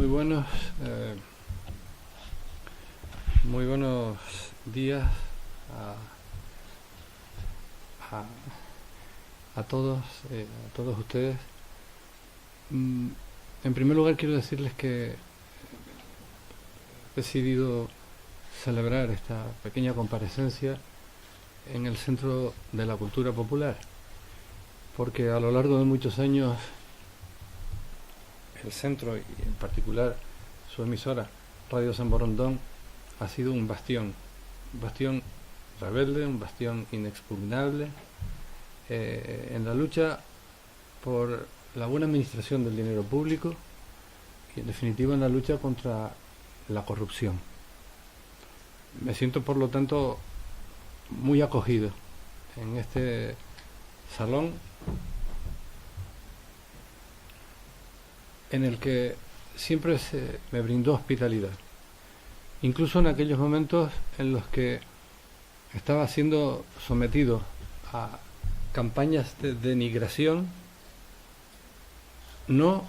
buenos, muy buenos días a todos ustedes. En primer lugar quiero decirles que he decidido celebrar esta pequeña comparecencia en el Centro de la Cultura Popular, porque a lo largo de muchos años el centro, y en particular su emisora Radio San Borondón, ha sido un bastión rebelde, un bastión inexpugnable en la lucha por la buena administración del dinero público y, en definitiva, en la lucha contra la corrupción. Me siento, por lo tanto, muy acogido en este salón en el que siempre se me brindó hospitalidad, incluso en aquellos momentos en los que estaba siendo sometido a campañas de denigración, no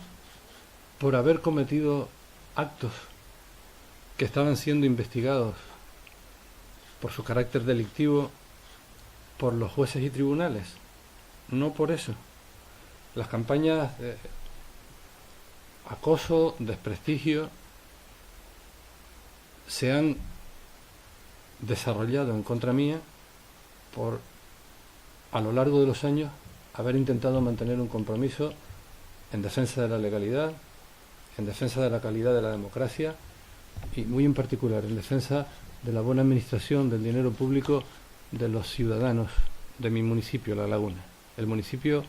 por haber cometido actos que estaban siendo investigados por su carácter delictivo por los jueces y tribunales, no por eso. Las campañas de acoso, desprestigio, se han desarrollado en contra mía por, a lo largo de los años, haber intentado mantener un compromiso en defensa de la legalidad, en defensa de la calidad de la democracia y, muy en particular, en defensa de la buena administración del dinero público de los ciudadanos de mi municipio, La Laguna, el municipio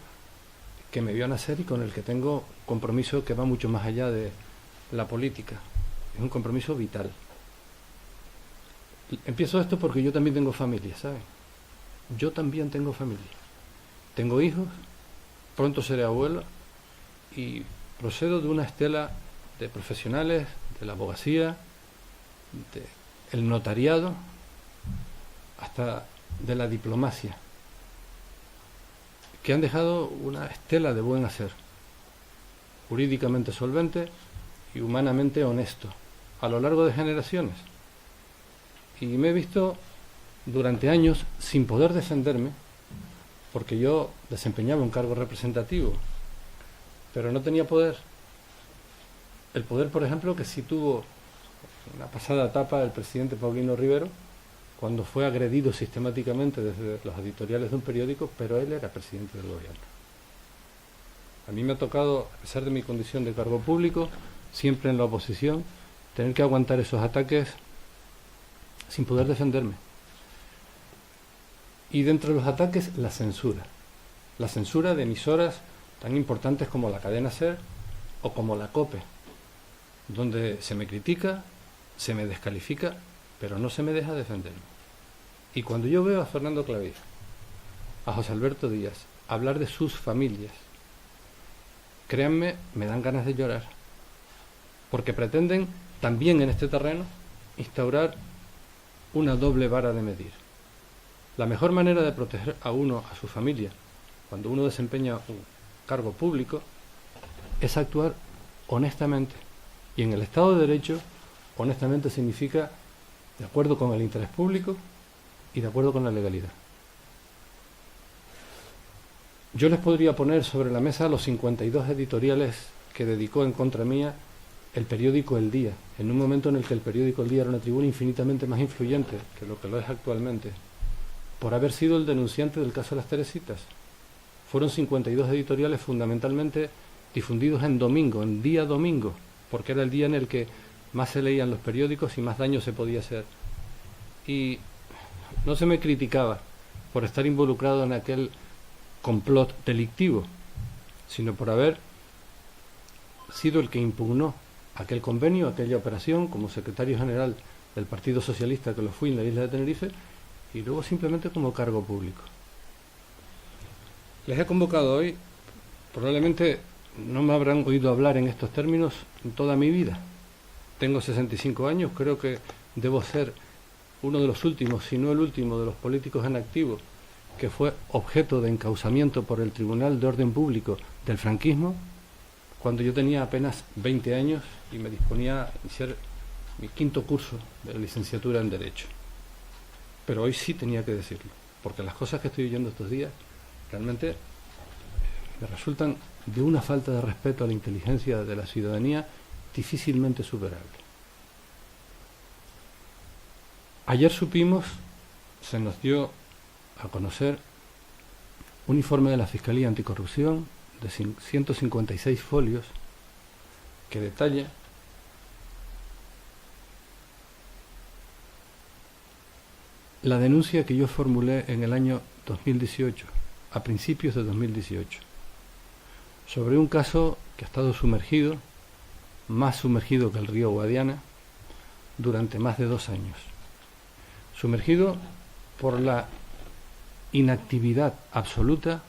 que me vio nacer y con el que tengo un compromiso que va mucho más allá de la política. Es un compromiso vital. Empiezo esto porque yo también tengo familia, ¿saben? Yo también tengo familia. Tengo hijos, pronto seré abuelo y procedo de una estela de profesionales de la abogacía, del notariado, hasta de la diplomacia, que han dejado una estela de buen hacer, jurídicamente solvente y humanamente honesto, a lo largo de generaciones. Y me he visto durante años sin poder defenderme, porque yo desempeñaba un cargo representativo, pero no tenía poder. El poder, por ejemplo, que sí tuvo en la pasada etapa el presidente Paulino Rivero, cuando fue agredido sistemáticamente desde los editoriales de un periódico, pero él era presidente del gobierno. A mí me ha tocado, a pesar de mi condición de cargo público, siempre en la oposición, tener que aguantar esos ataques sin poder defenderme. Y dentro de los ataques, la censura. La censura de emisoras tan importantes como la cadena SER o como la COPE, donde se me critica, se me descalifica, pero no se me deja defenderme. Y cuando yo veo a Fernando Clavijo, a José Alberto Díaz, hablar de sus familias, créanme, me dan ganas de llorar, porque pretenden también en este terreno instaurar una doble vara de medir. La mejor manera de proteger a uno, a su familia, cuando uno desempeña un cargo público, es actuar honestamente. Y en el Estado de Derecho, honestamente significa de acuerdo con el interés público y de acuerdo con la legalidad. Yo les podría poner sobre la mesa los 52 editoriales que dedicó en contra mía el periódico El Día, en un momento en el que el periódico El Día era una tribuna infinitamente más influyente que lo es actualmente, por haber sido el denunciante del caso de las Teresitas. Fueron 52 editoriales fundamentalmente difundidos en domingo, en día domingo, porque era el día en el que más se leían los periódicos y más daño se podía hacer. Y no se me criticaba por estar involucrado en aquel complot delictivo, sino por haber sido el que impugnó aquel convenio, aquella operación, como secretario general del Partido Socialista, que lo fui en la isla de Tenerife, y luego simplemente como cargo público. Les he convocado hoy, probablemente no me habrán oído hablar en estos términos en toda mi vida. Tengo 65 años, creo que debo ser uno de los últimos, si no el último, de los políticos en activo que fue objeto de encausamiento por el Tribunal de Orden Público del franquismo, cuando yo tenía apenas 20 años y me disponía a iniciar mi 5.º curso de la licenciatura en Derecho. Pero hoy sí tenía que decirlo, porque las cosas que estoy oyendo estos días realmente me resultan de una falta de respeto a la inteligencia de la ciudadanía difícilmente superable. Ayer supimos, se nos dio a conocer un informe de la Fiscalía Anticorrupción de 156 folios que detalla la denuncia que yo formulé en el año 2018, a principios de 2018, sobre un caso que ha estado sumergido, más sumergido que el río Guadiana, durante más de 2 años. Sumergido por la inactividad absoluta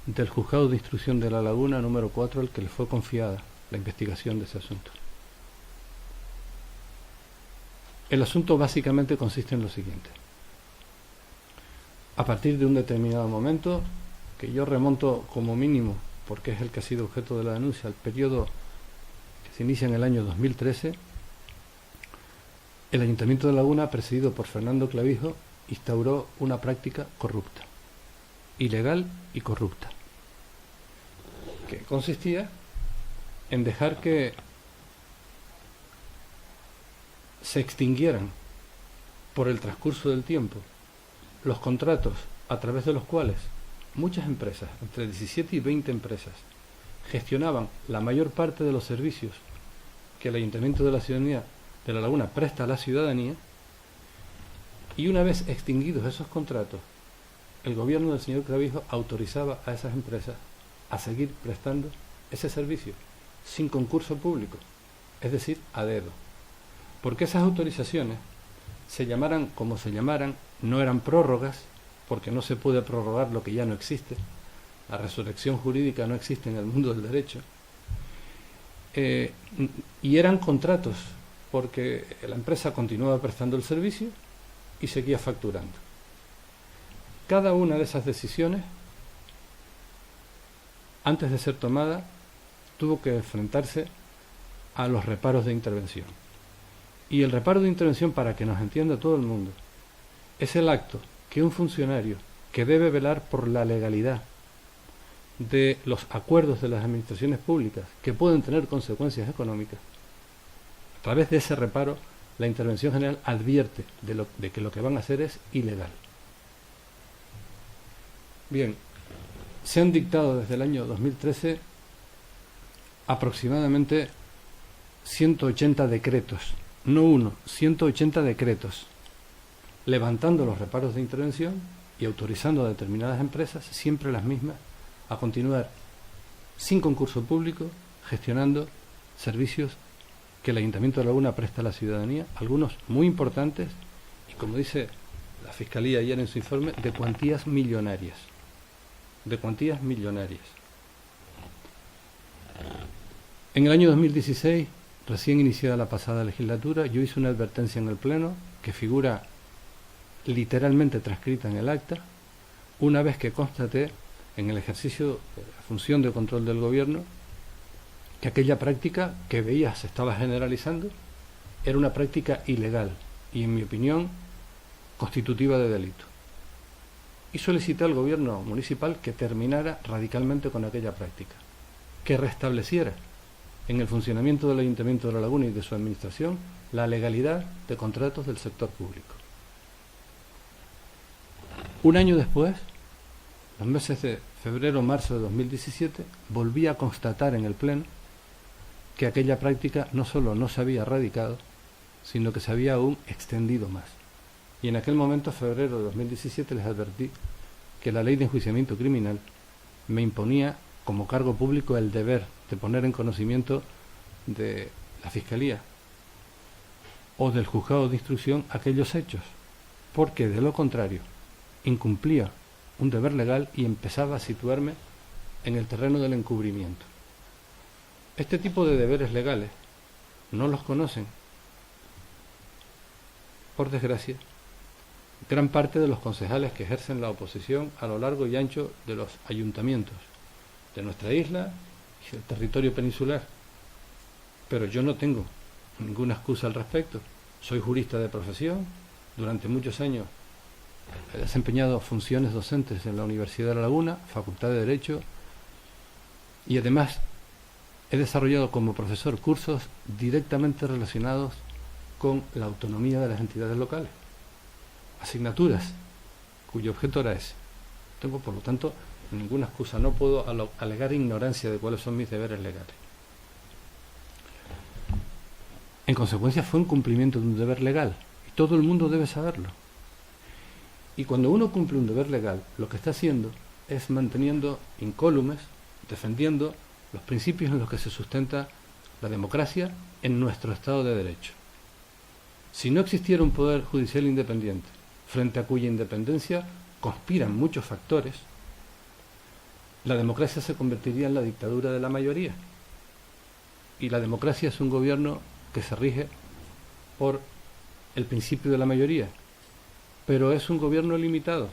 del Juzgado de Instrucción de La Laguna número 4, al que le fue confiada la investigación de ese asunto. El asunto básicamente consiste en lo siguiente. A partir de un determinado momento, que yo remonto como mínimo, porque es el que ha sido objeto de la denuncia, al periodo que se inicia en el año 2013, el Ayuntamiento de La Laguna, presidido por Fernando Clavijo, instauró una práctica corrupta, ilegal y corrupta, que consistía en dejar que se extinguieran por el transcurso del tiempo los contratos a través de los cuales muchas empresas, entre 17 y 20 empresas, gestionaban la mayor parte de los servicios que el Ayuntamiento de la Ciudadanía de La Laguna presta a la ciudadanía, y una vez extinguidos esos contratos, el gobierno del señor Clavijo autorizaba a esas empresas a seguir prestando ese servicio sin concurso público, es decir, a dedo. Porque esas autorizaciones, se llamaran como se llamaran, no eran prórrogas, porque no se puede prorrogar lo que ya no existe. La resurrección jurídica no existe en el mundo del derecho. Y eran contratos, porque la empresa continuaba prestando el servicio y seguía facturando. Cada una de esas decisiones, antes de ser tomada, tuvo que enfrentarse a los reparos de intervención. Y el reparo de intervención, para que nos entienda todo el mundo, es el acto que un funcionario que debe velar por la legalidad de los acuerdos de las administraciones públicas que pueden tener consecuencias económicas, a través de ese reparo, la intervención general advierte de que lo que van a hacer es ilegal. Bien, se han dictado desde el año 2013 aproximadamente 180 decretos, no uno, 180 decretos, levantando los reparos de intervención y autorizando a determinadas empresas, siempre las mismas, a continuar sin concurso público, gestionando servicios que el Ayuntamiento de La Laguna presta a la ciudadanía, algunos muy importantes, y como dice la Fiscalía ayer en su informe, de cuantías millonarias. De cuantías millonarias. En el año 2016, recién iniciada la pasada legislatura, yo hice una advertencia en el Pleno que figura literalmente transcrita en el acta, una vez que constaté en el ejercicio de la función de control del gobierno que aquella práctica que veía se estaba generalizando era una práctica ilegal y, en mi opinión, constitutiva de delito. Y solicité al gobierno municipal que terminara radicalmente con aquella práctica, que restableciera en el funcionamiento del Ayuntamiento de La Laguna y de su administración la legalidad de contratos del sector público. Un año después, los meses de febrero-marzo de 2017, volví a constatar en el Pleno que aquella práctica no solo no se había erradicado, sino que se había aún extendido más. Y en aquel momento, febrero de 2017, les advertí que la Ley de Enjuiciamiento Criminal me imponía como cargo público el deber de poner en conocimiento de la Fiscalía o del Juzgado de Instrucción aquellos hechos, porque de lo contrario incumplía un deber legal y empezaba a situarme en el terreno del encubrimiento. Este tipo de deberes legales no los conocen, por desgracia, gran parte de los concejales que ejercen la oposición a lo largo y ancho de los ayuntamientos de nuestra isla, y el territorio peninsular. Pero yo no tengo ninguna excusa al respecto. Soy jurista de profesión, durante muchos años he desempeñado funciones docentes en la Universidad de La Laguna, Facultad de Derecho, y además he desarrollado como profesor cursos directamente relacionados con la autonomía de las entidades locales, asignaturas cuyo objeto era ese. Tengo, por lo tanto, ninguna excusa, no puedo alegar ignorancia de cuáles son mis deberes legales. En consecuencia, fue un cumplimiento de un deber legal, y todo el mundo debe saberlo. Y cuando uno cumple un deber legal, lo que está haciendo es manteniendo incólumes, defendiendo los principios en los que se sustenta la democracia en nuestro Estado de Derecho. Si no existiera un poder judicial independiente, frente a cuya independencia conspiran muchos factores, la democracia se convertiría en la dictadura de la mayoría. Y la democracia es un gobierno que se rige por el principio de la mayoría, pero es un gobierno limitado.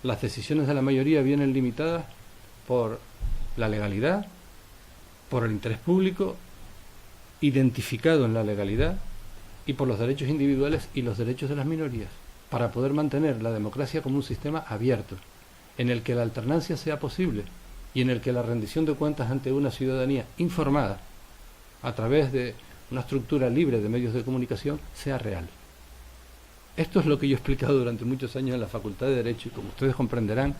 Las decisiones de la mayoría vienen limitadas por la legalidad, por el interés público identificado en la legalidad y por los derechos individuales y los derechos de las minorías, para poder mantener la democracia como un sistema abierto, en el que la alternancia sea posible y en el que la rendición de cuentas ante una ciudadanía informada a través de una estructura libre de medios de comunicación sea real. Esto es lo que yo he explicado durante muchos años en la Facultad de Derecho y, como ustedes comprenderán,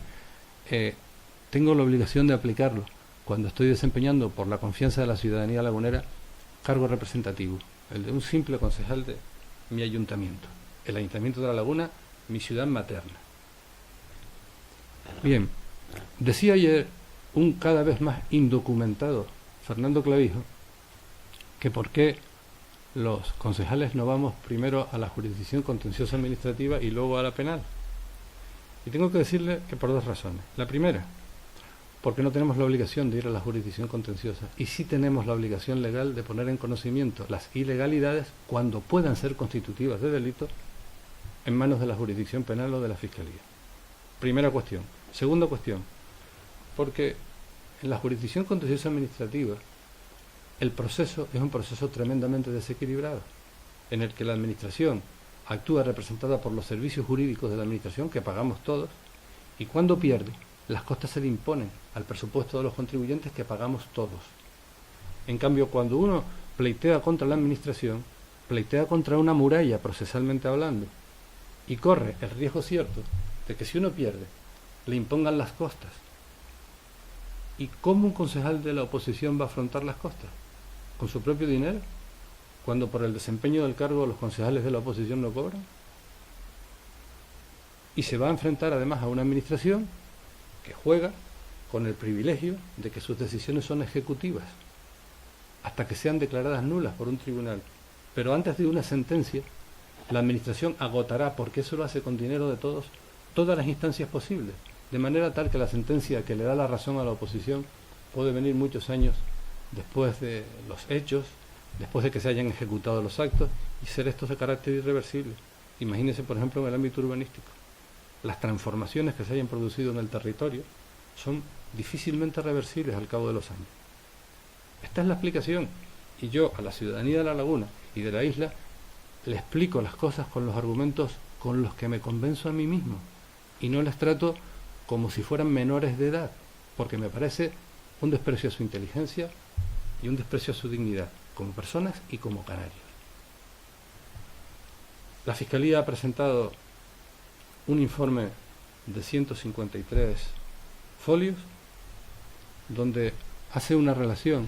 tengo la obligación de aplicarlo cuando estoy desempeñando, por la confianza de la ciudadanía lagunera, cargo representativo, el de un simple concejal de mi ayuntamiento, el Ayuntamiento de La Laguna, mi ciudad materna. Bien, decía ayer un cada vez más indocumentado Fernando Clavijo que por qué los concejales no vamos primero a la jurisdicción contenciosa administrativa y luego a la penal. Y tengo que decirle que por dos razones. La primera, porque no tenemos la obligación de ir a la jurisdicción contenciosa, y sí tenemos la obligación legal de poner en conocimiento las ilegalidades cuando puedan ser constitutivas de delito en manos de la jurisdicción penal o de la Fiscalía. Primera cuestión. Segunda cuestión, porque en la jurisdicción contenciosa administrativa el proceso es un proceso tremendamente desequilibrado, en el que la administración actúa representada por los servicios jurídicos de la administración, que pagamos todos, y cuando pierde, las costas se le imponen al presupuesto de los contribuyentes, que pagamos todos. En cambio, cuando uno pleitea contra la administración, pleitea contra una muralla, procesalmente hablando, y corre el riesgo cierto de que si uno pierde, le impongan las costas. ¿Y cómo un concejal de la oposición va a afrontar las costas? ¿Con su propio dinero? Cuando por el desempeño del cargo los concejales de la oposición no cobran. Y se va a enfrentar además a una administración que juega con el privilegio de que sus decisiones son ejecutivas, hasta que sean declaradas nulas por un tribunal. Pero antes de una sentencia, la administración agotará, porque eso lo hace con dinero de todos, todas las instancias posibles, de manera tal que la sentencia que le da la razón a la oposición puede venir muchos años después de los hechos, después de que se hayan ejecutado los actos, y ser estos de carácter irreversible. Imagínense, por ejemplo, en el ámbito urbanístico. Las transformaciones que se hayan producido en el territorio son difícilmente reversibles al cabo de los años. Esta es la explicación, y yo a la ciudadanía de La Laguna y de la isla le explico las cosas con los argumentos con los que me convenzo a mí mismo, y no les trato como si fueran menores de edad, porque me parece un desprecio a su inteligencia y un desprecio a su dignidad, como personas y como canarios. La Fiscalía ha presentado un informe de 153 folios, donde hace una relación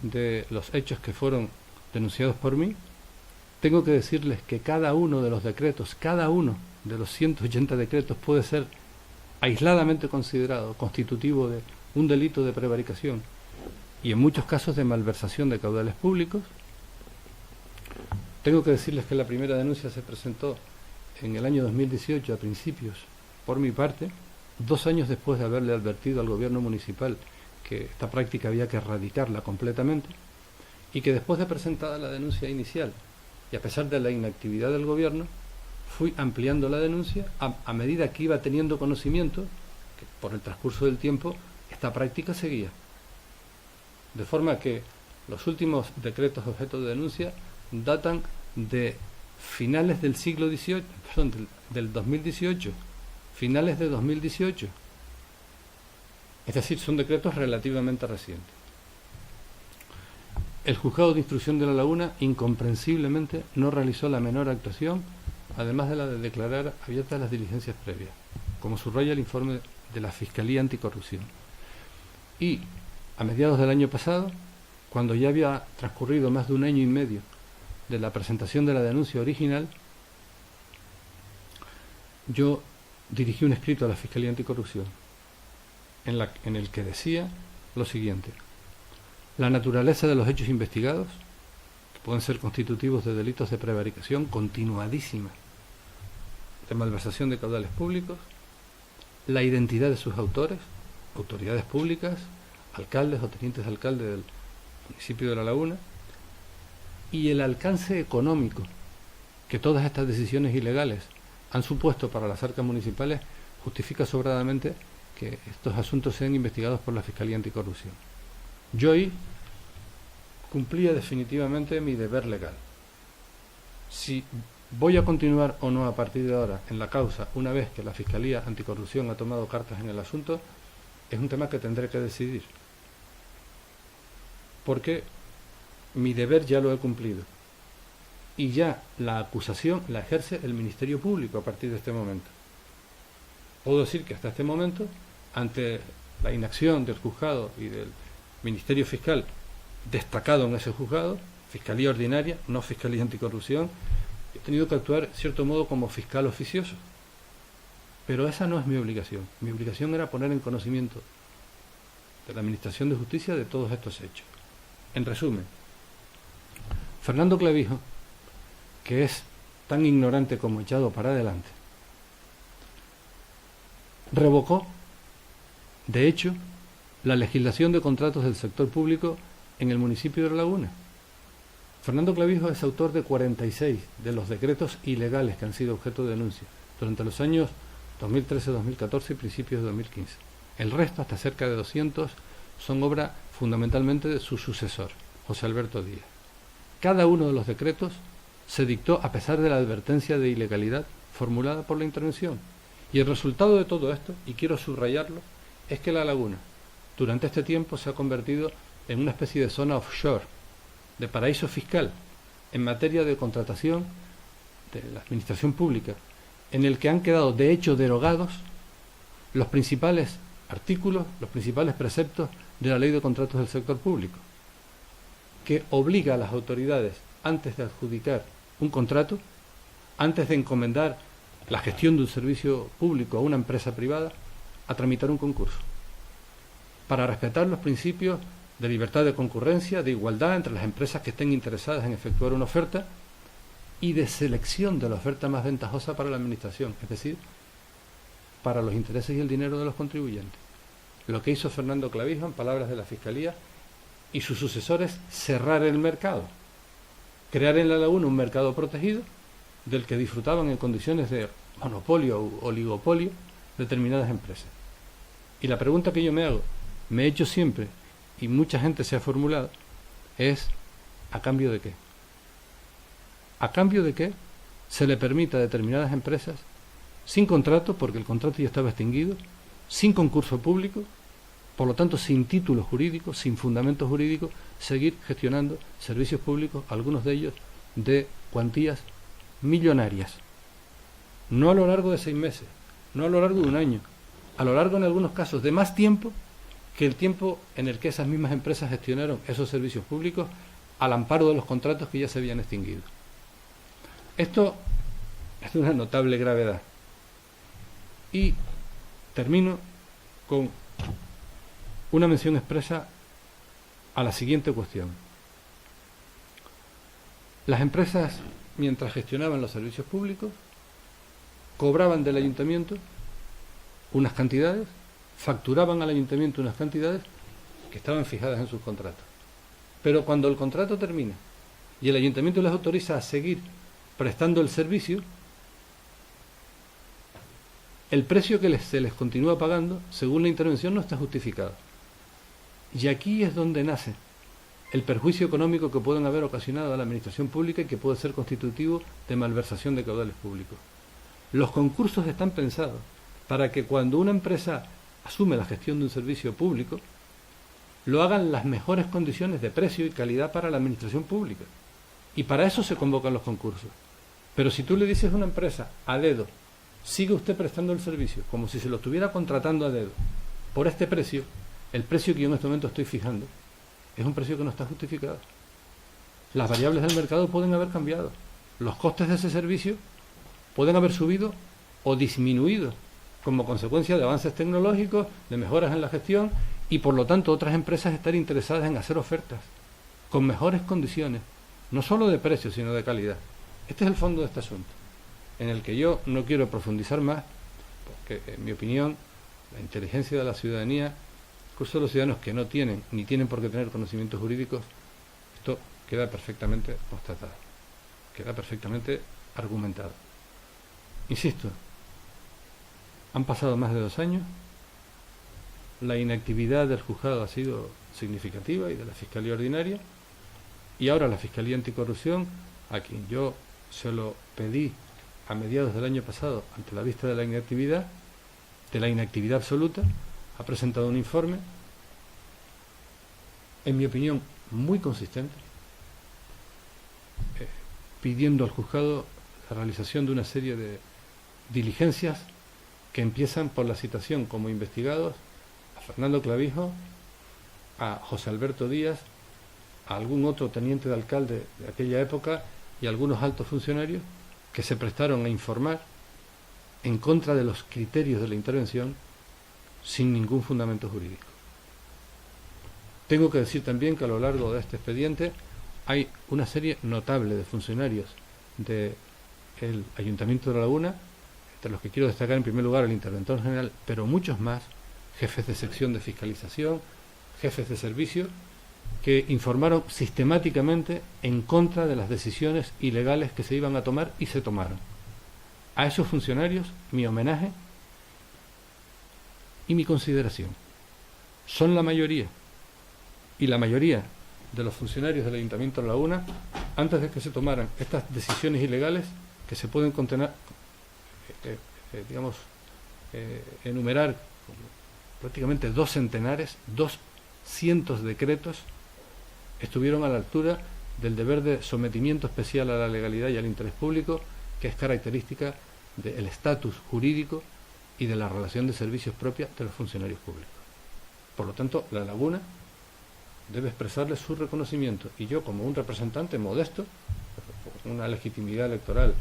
de los hechos que fueron denunciados por mí. Tengo que decirles que cada uno de los decretos, cada uno de los 180 decretos puede ser aisladamente considerado constitutivo de un delito de prevaricación y en muchos casos de malversación de caudales públicos. Tengo que decirles que la primera denuncia se presentó en el año 2018, a principios, por mi parte, 2 años después de haberle advertido al gobierno municipal que esta práctica había que erradicarla completamente, y que después de presentada la denuncia inicial, y a pesar de la inactividad del gobierno, fui ampliando la denuncia a medida que iba teniendo conocimiento que por el transcurso del tiempo esta práctica seguía. De forma que los últimos decretos objeto de denuncia datan de finales del siglo XVIII, perdón, del 2018, finales de 2018. Es decir, son decretos relativamente recientes. El Juzgado de Instrucción de La Laguna incomprensiblemente no realizó la menor actuación, además de la de declarar abiertas las diligencias previas, como subraya el informe de la Fiscalía Anticorrupción. Y a mediados del año pasado, cuando ya había transcurrido más de 1 año y medio de la presentación de la denuncia original, yo dirigí un escrito a la Fiscalía Anticorrupción en el que decía lo siguiente: la naturaleza de los hechos investigados, que pueden ser constitutivos de delitos de prevaricación continuadísima, de malversación de caudales públicos, la identidad de sus autores, autoridades públicas, alcaldes o tenientes de alcalde del municipio de La Laguna, y el alcance económico que todas estas decisiones ilegales han supuesto para las arcas municipales, justifica sobradamente que estos asuntos sean investigados por la Fiscalía Anticorrupción. Yo ahí cumplía definitivamente mi deber legal. Si voy a continuar o no a partir de ahora en la causa, una vez que la Fiscalía Anticorrupción ha tomado cartas en el asunto, es un tema que tendré que decidir. Porque mi deber ya lo he cumplido. Y ya la acusación la ejerce el Ministerio Público a partir de este momento. Puedo decir que hasta este momento, ante la inacción del juzgado y del Ministerio Fiscal destacado en ese juzgado, Fiscalía Ordinaria, no Fiscalía Anticorrupción, he tenido que actuar, de cierto modo, como fiscal oficioso. Pero esa no es mi obligación. Mi obligación era poner en conocimiento de la Administración de Justicia de todos estos hechos. En resumen, Fernando Clavijo, que es tan ignorante como echado para adelante, revocó, de hecho, la legislación de contratos del sector público en el municipio de La Laguna. Fernando Clavijo es autor de 46 de los decretos ilegales que han sido objeto de denuncia durante los años 2013, 2014 y principios de 2015. El resto, hasta cerca de 200, son obra fundamentalmente de su sucesor, José Alberto Díaz. Cada uno de los decretos se dictó a pesar de la advertencia de ilegalidad formulada por la intervención. Y el resultado de todo esto, y quiero subrayarlo, es que La Laguna, durante este tiempo, se ha convertido en una especie de zona offshore, de paraíso fiscal, en materia de contratación de la administración pública, en el que han quedado de hecho derogados los principales artículos, los principales preceptos de la Ley de Contratos del Sector Público, que obliga a las autoridades, antes de adjudicar un contrato, antes de encomendar la gestión de un servicio público a una empresa privada, a tramitar un concurso, para respetar los principios de libertad de concurrencia, de igualdad entre las empresas que estén interesadas en efectuar una oferta y de selección de la oferta más ventajosa para la administración, es decir, para los intereses y el dinero de los contribuyentes. Lo que hizo Fernando Clavijo, en palabras de la Fiscalía, y sus sucesores, cerrar el mercado, crear en La Laguna un mercado protegido del que disfrutaban en condiciones de monopolio o oligopolio determinadas empresas. Y la pregunta que yo me hago, me he hecho siempre, y mucha gente se ha formulado, es ¿a cambio de qué? ¿A cambio de qué se le permite a determinadas empresas, sin contrato, porque el contrato ya estaba extinguido, sin concurso público, por lo tanto sin título jurídico, sin fundamento jurídico, seguir gestionando servicios públicos, algunos de ellos de cuantías millonarias? No a lo largo de 6 meses, no a lo largo de 1 año, a lo largo en algunos casos de más tiempo que el tiempo en el que esas mismas empresas gestionaron esos servicios públicos al amparo de los contratos que ya se habían extinguido. Esto es de una notable gravedad. Y termino con una mención expresa a la siguiente cuestión. Las empresas, mientras gestionaban los servicios públicos, cobraban del ayuntamiento unas cantidades, facturaban al ayuntamiento unas cantidades que estaban fijadas en sus contratos. Pero cuando el contrato termina y el ayuntamiento les autoriza a seguir prestando el servicio, el precio que se les continúa pagando, según la intervención, no está justificado. Y aquí es donde nace el perjuicio económico que pueden haber ocasionado a la administración pública y que puede ser constitutivo de malversación de caudales públicos. Los concursos están pensados para que cuando una empresa asume la gestión de un servicio público, lo hagan en las mejores condiciones de precio y calidad para la administración pública. Y para eso se convocan los concursos. Pero si tú le dices a una empresa a dedo, sigue usted prestando el servicio, como si se lo estuviera contratando a dedo, por este precio, el precio que yo en este momento estoy fijando, es un precio que no está justificado. Las variables del mercado pueden haber cambiado. Los costes de ese servicio pueden haber subido o disminuido como consecuencia de avances tecnológicos, de mejoras en la gestión, y por lo tanto otras empresas están interesadas en hacer ofertas con mejores condiciones, no solo de precio, sino de calidad. Este es el fondo de este asunto, en el que yo no quiero profundizar más, porque en mi opinión la inteligencia de la ciudadanía, el curso de los ciudadanos que no tienen ni tienen por qué tener conocimientos jurídicos, esto queda perfectamente constatado, queda perfectamente argumentado. Insisto, han pasado más de 2 años, la inactividad del juzgado ha sido significativa y de la Fiscalía Ordinaria, y ahora la Fiscalía Anticorrupción, a quien yo se lo pedí a mediados del año pasado ante la vista de la inactividad absoluta, ha presentado un informe, en mi opinión, muy consistente, pidiendo al juzgado la realización de una serie de diligencias que empiezan por la citación como investigados a Fernando Clavijo, a José Alberto Díaz, a algún otro teniente de alcalde de aquella época y a algunos altos funcionarios que se prestaron a informar en contra de los criterios de la intervención sin ningún fundamento jurídico. Tengo que decir también que a lo largo de este expediente hay una serie notable de funcionarios del Ayuntamiento de La Laguna, entre los que quiero destacar en primer lugar el interventor general, pero muchos más, jefes de sección de fiscalización, jefes de servicio, que informaron sistemáticamente en contra de las decisiones ilegales que se iban a tomar y se tomaron. A esos funcionarios mi homenaje y mi consideración. Son la mayoría, y la mayoría de los funcionarios del Ayuntamiento de La Laguna, antes de que se tomaran estas decisiones ilegales, que se pueden enumerar prácticamente 2 centenares, 200 decretos, estuvieron a la altura del deber de sometimiento especial a la legalidad y al interés público, que es característica del estatus jurídico y de la relación de servicios propia de los funcionarios públicos. Por lo tanto, La Laguna debe expresarles su reconocimiento, y yo, como un representante modesto, con una legitimidad electoral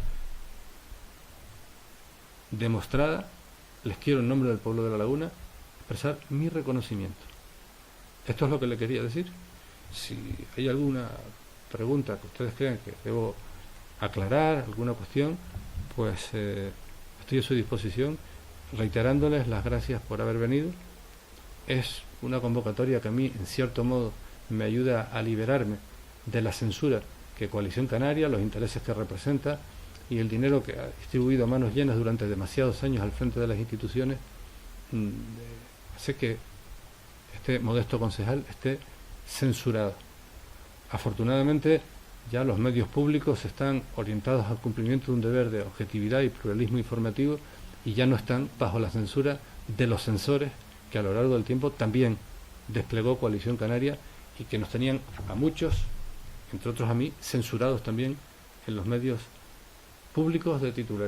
demostrada, les quiero en nombre del pueblo de La Laguna expresar mi reconocimiento. Esto es lo que le quería decir. Si hay alguna pregunta que ustedes crean que debo aclarar, alguna cuestión, pues estoy a su disposición, reiterándoles las gracias por haber venido. Es una convocatoria que a mí, en cierto modo, me ayuda a liberarme de la censura que Coalición Canaria, los intereses que representa y el dinero que ha distribuido a manos llenas durante demasiados años al frente de las instituciones, hace que este modesto concejal esté censurado. Afortunadamente, ya los medios públicos están orientados al cumplimiento de un deber de objetividad y pluralismo informativo, y ya no están bajo la censura de los censores que a lo largo del tiempo también desplegó Coalición Canaria y que nos tenían a muchos, entre otros a mí, censurados también en los medios públicos de titularidad.